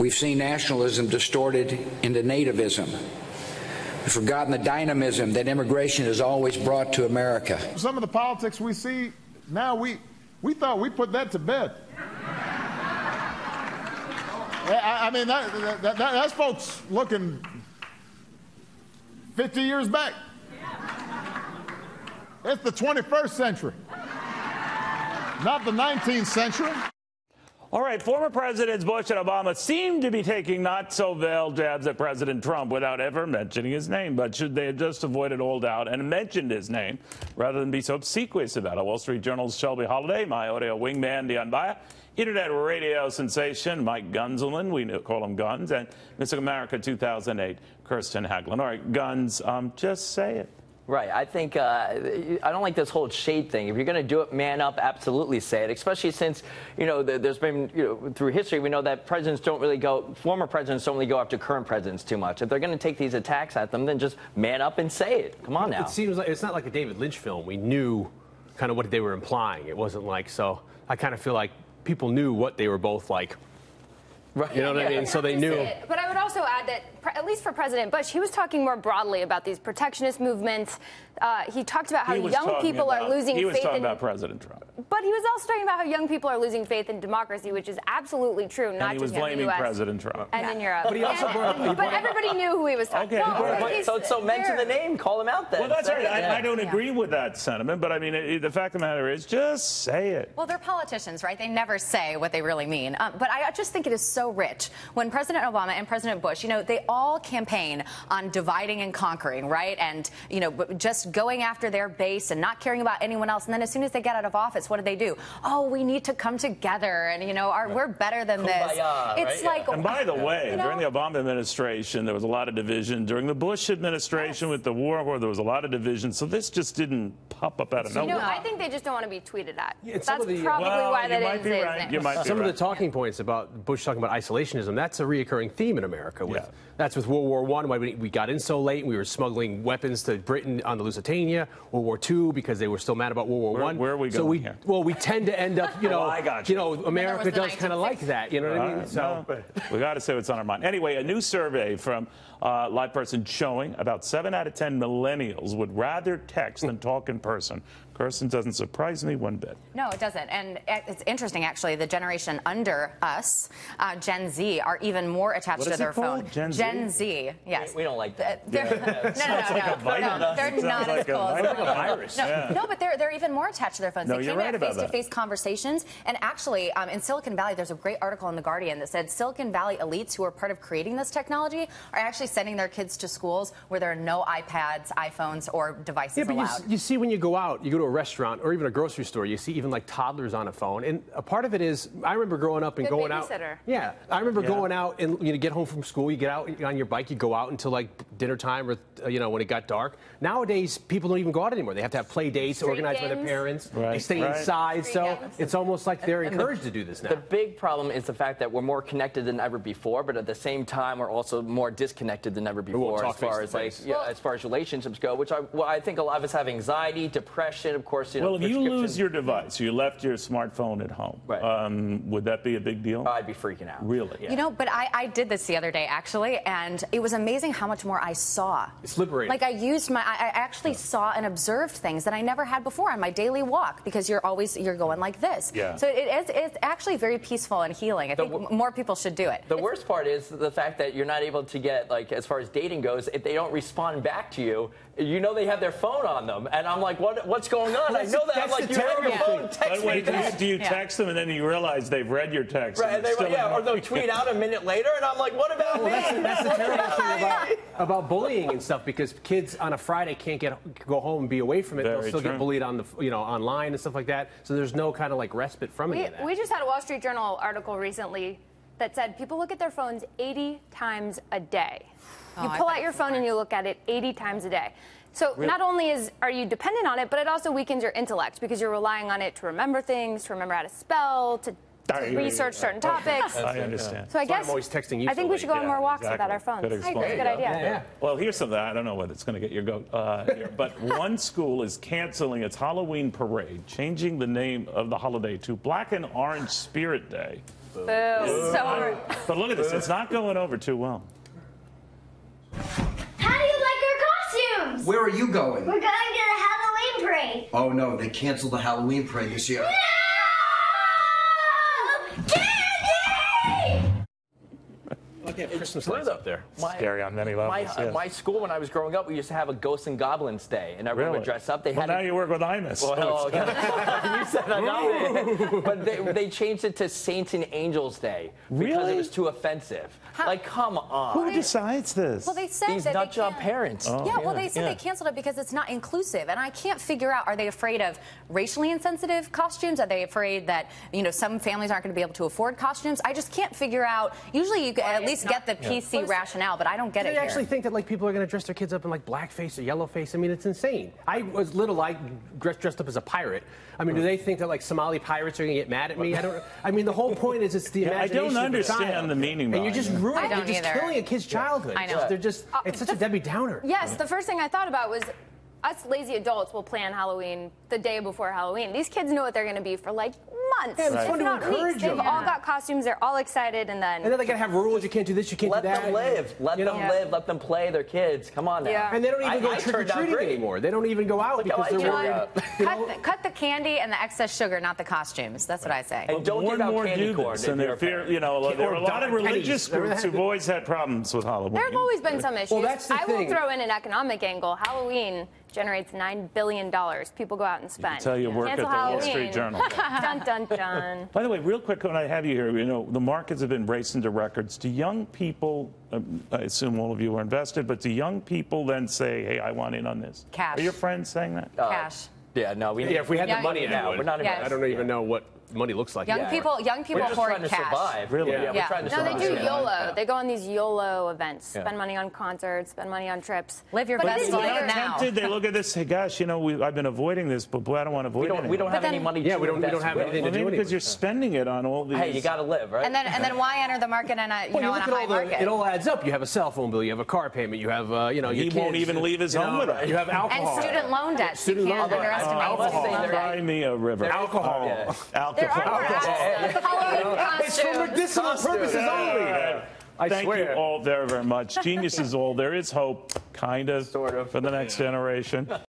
We've seen nationalism distorted into nativism. We've forgotten the dynamism that immigration has always brought to America. Some of the politics we see now, we thought we put that to bed. I mean, that's folks looking 50 years back. It's the 21st century, not the 19th century. All right, former Presidents Bush and Obama seem to be taking not-so-veiled jabs at President Trump without ever mentioning his name. But should they have just avoided all doubt and mentioned his name rather than be so obsequious about it? Wall Street Journal's Shelby Holliday, my audio wingman, Dion Baya, Internet radio sensation Mike Gunzelman, we call him Guns, and Miss America 2008, Kirsten Hagelin. All right, Guns, just say it. Right. I think I don't like this whole shade thing. If you're going to do it, man up, absolutely say it, especially since, there's been, through history, we know that former presidents don't really go after current presidents too much. If they're going to take these attacks at them, then just man up and say it. Come on now. It seems like it's not like a David Lynch film. We knew kind of what they were implying. It wasn't like, so I kind of feel like people knew what they were both like. Right. You know what I mean? So they knew. But I would also add that, at least for President Bush, he was talking more broadly about these protectionist movements. He talked about how young people are losing faith in... He was talking about President Trump. But he was also talking about how young people are losing faith in democracy, which is absolutely true, not just in the U.S. And he was blaming President Trump. And in Europe. But he also brought up... But everybody knew who he was talking about. So mention the name, call him out then. Well, that's right. I don't agree with that sentiment, but I mean, the fact of the matter is, just say it. Well, they're politicians, right? They never say what they really mean. But I just think it is so rich when President Obama and President Bush, they all campaign on dividing and conquering, right? And, just going after their base and not caring about anyone else. And then as soon as they get out of office, what do? Oh, we need to come together and, we're better than this. It's like... And by the way, during the Obama administration, there was a lot of division. During the Bush administration with the war, there was a lot of division. So this just didn't pop up out of nowhere. I think they just don't want to be tweeted at. That's probably why they didn't say his name. Some of the talking points about Bush talking about isolationism, that's a reoccurring theme in America. That's with World War I, why we got in so late and we were smuggling weapons to Britain on the Lusitania. World War II, because they were still mad about World War I. Where are we going here? Well, we tend to end up, America does kind of like that. You know what I mean? So we got to say what's on our mind. Anyway, a new survey from Live Person showing about 7 out of 10 millennials would rather text than talk in person. Kirsten, doesn't surprise me one bit. No, it doesn't. And it's interesting, actually. The generation under us, Gen Z, are even more attached to their phone. Gen Z, yes. We don't like that. No. They're not as cool. Like a virus. No, but they're even more attached to their phones. No, they you're came right to about face-to-face conversations. And actually, in Silicon Valley, there's a great article in The Guardian that said Silicon Valley elites who are part of creating this technology are actually sending their kids to schools where there are no iPads, iPhones, or devices allowed. You see when you go out, you go to a restaurant or even a grocery store, you see even like toddlers on a phone. And a part of it is, I remember growing up and going out. Yeah, I remember going out and get home from school, you get out on your bike, you go out until like dinner time or when it got dark. Nowadays, people don't even go out anymore. They have to have play dates organized by their parents. They stay inside, so it's almost like they're encouraged to do this now. The big problem is the fact that we're more connected than ever before, but at the same time, we're also more disconnected than ever before as far as relationships go, which I think a lot of us have anxiety, depression, of course. Well, if you lose your device, you left your smartphone at home, would that be a big deal? I'd be freaking out. Really? Yeah. But I did this the other day, actually, and it was amazing how much more I saw. It's liberating. Like I actually saw and observed things that I never had before on my daily walk, because you're going like this. Yeah. So it's actually very peaceful and healing. I think more people should do it. The worst part is the fact that you're not able to get, as far as dating goes, if they don't respond back to you, they have their phone on them. And I'm like, what's going on? I know that. I'm like, you have your phone, text me. Do you text them and then you realize they've read your text? Right, or they'll tweet out a minute later, and I'm like, what about me? That's the terrible thing about bullying and stuff, because kids on a Friday can't go home and be away from it. They'll still get bullied on the online and stuff like that. So there's no kind of respite from any of that. We just had a Wall Street Journal article recently that said people look at their phones 80 times a day. You pull out your phone and you look at it 80 times a day. So not only are you dependent on it, but it also weakens your intellect, because you're relying on it to remember things, to remember how to spell, to research certain topics. I understand. So I guess I'm always texting you. I think we should go on more walks without our phones. I agree. Good idea. Yeah. Well, here's something. I don't know whether it's going to get your goat here, but one school is canceling its Halloween parade, changing the name of the holiday to Black and Orange Spirit Day, Boo. So But look at this. It's not going over too well. How do you like our costumes? Where are you going? We're going to the Halloween parade. Oh no, they canceled the Halloween parade this year. No! Candy! Look at Christmas lights up there. Scary on many levels. Yes. My school, when I was growing up, we used to have a Ghosts and Goblins Day, and everyone would dress up. They Well, had now you work with Imus. Well, you said that. But they changed it to Saints and Angels Day because Really? it was too offensive. Like, come on. Who decides this? Well, they said These that nut they job can't- parents. Well, they said they canceled it because it's not inclusive, and I can't figure out: are they afraid of racially insensitive costumes? Are they afraid that some families aren't going to be able to afford costumes? I just can't figure out. Usually, you at least get the PC rationale, but I don't get it. They actually think that like people are going to dress their kids up in like blackface or yellowface. I mean, it's insane. I was little, I dressed up as a pirate. I mean, do they think that like Somali pirates are going to get mad at me? I don't. I mean, the whole point is it's the imagination. I don't understand the meaning. And you're just ruining. I don't You're just killing a kid's childhood. I know. They're just. It's such a Debbie Downer. Yes, the first thing I thought about was us lazy adults will plan Halloween the day before Halloween. These kids know what they're going to be for like months. Yeah, it's fun to if not encourage weeks. them. They've all got costumes. They're all excited, and then they gotta have rules. You can't do this. You can't Let do that. them live. Let them live. Let them play. Their kids. Come on now. Yeah. And they don't even go trick or turned out treating great. anymore. They don't even go out because they're worried. Cut the candy and the excess sugar, not the costumes. That's what I say. And don't more give and out more candy do corn. this, and there are a lot of religious groups who've always had problems with Halloween. there have always been some issues. Well, that's the I will thing. throw in an economic angle. Halloween generates $9 billion. People go out and spend. Tell you work Cancel at the Wall Halloween. Street Journal. Dun dun dun. By the way, real quick, when I have you here, the markets have been racing to records. Do young people, I assume all of you are invested, but do young people then say, hey, I want in on this? Cash. Are your friends saying that? Cash. Yeah, no. If we had the money now, now, we're not Yes. I don't even know what money looks like. Young people We're just hoard trying to cash. survive. Really? Yeah, we're trying to No, survive. they do Yeah. YOLO. They go on these YOLO events, spend money on concerts, spend money on trips. Live your But best this life year- now. Tempted, they look at this, hey, gosh, I've been avoiding this, but boy, I don't want to avoid it. We don't have any money. Yeah, to we don't invest have with. anything to do Maybe because anyway. you're spending it on all these. Hey, you got to live, right? And then why enter the market in a Well, you on look a at high all market? it all adds up. You have a cell phone bill, you have a car payment, you have your He kids, won't even leave his home with us. You have alcohol. And student loan debt. Student You can't loan debt. underestimate Alcohol. student loan Buy debt. me a river. Alcohol. Yeah. There are more Alcohol. apps. Halloween It's for costumes. medicinal purposes only. I Thank swear. you all very, very much. Genius is all. There is hope, kind of, Sort of. for the next generation.